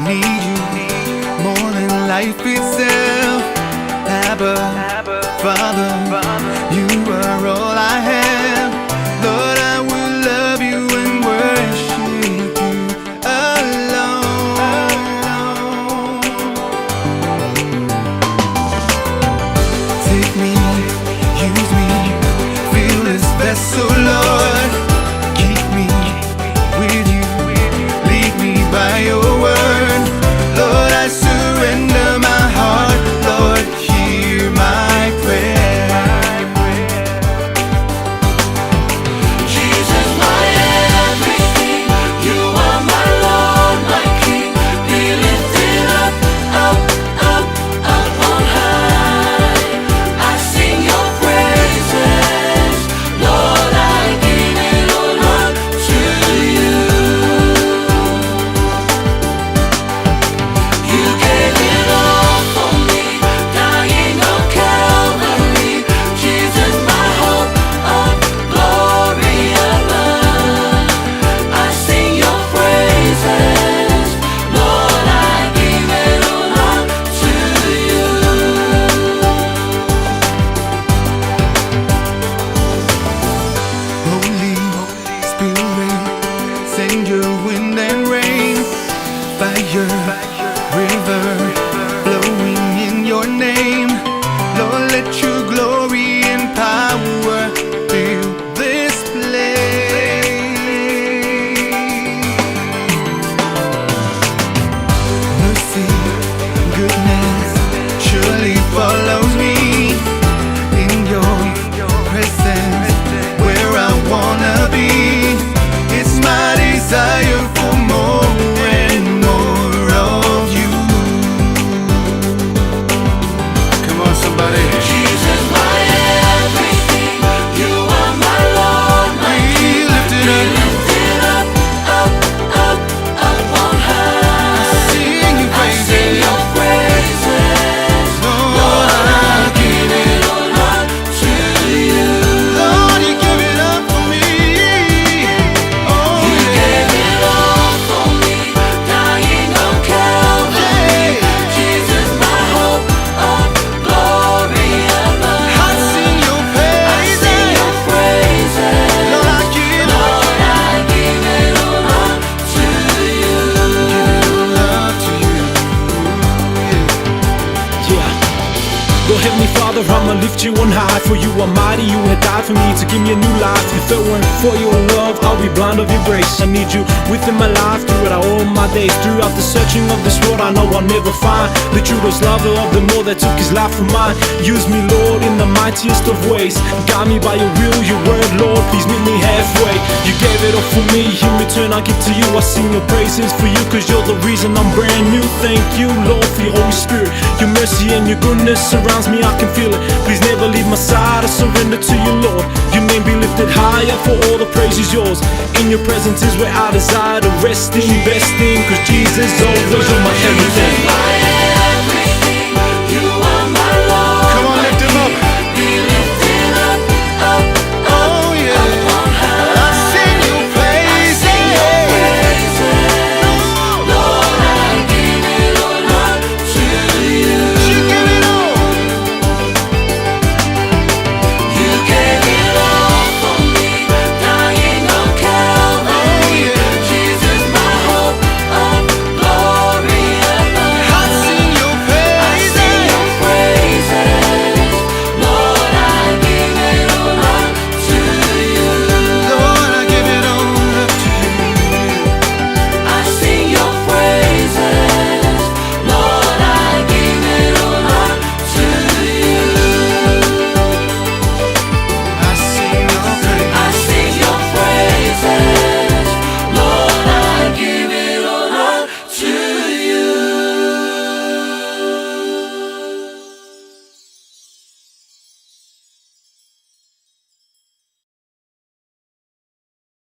Need you more than life itself. Abba, Father, you are all I have. Lord, I will love you and worship you alone. Take me, use me, fill this vessel, Lord. Keep me with you, lead me by your word. Lord, I surrender my heart. Lord, hear my prayer. Jesus, my everything. You are my Lord, my King. Be lifted up, up, up, up on high. I sing your praises. Lord, I give it all up to you. You gave it all for me, dying on Calvary. Jesus, my hope of glory above. I sing your praises. Lord, I give it all up to you. Holy Spirit, send your wind and rain. Fire, river, flowing in your name. Lord, let your glory and power fill this place. Mercy, goodness surely follows me. In your presence, where I wanna be. It's my desire for more and more of you. Come on, somebody. Jesus, my everything. You are my Lord, my King. Be Be lifted up. lifted up, up, up, up on high. Sing your I sing praises. your praises. Lord, I give it all up to you. Lord, you give it up for me. Oh, You yeah. gave it all for me, dying on Calvary. Jesus, my hope of glory above. I sing your I praises. sing your praises. Lord, I give Lord, I give it all up to you. love to you. Yeah. Lord Heavenly Father, I'ma lift you on high. For you are mighty, you had died for me to give me a new life. If it weren't for your love, I'll be blind of your grace. I need you within my life, throughout all my days. Throughout the searching of this world, I know I'll never find the truest lover of them all that took his life for mine. Use me, Lord, in the mightiest of ways. Guide me by your will, your word, Lord, please meet me halfway. You gave it all for me, in return I give to you. I sing your praises for you, cause you're the reason I'm brand new. Thank you, Lord, for your Holy Spirit. Your mercy and your goodness surrounds me, I can feel it. Please never leave my side, I surrender to you, Lord. Your name be lifted higher, for all the praise is yours. In your presence is where I desire to rest in, best in, cause Jesus always on my everything. My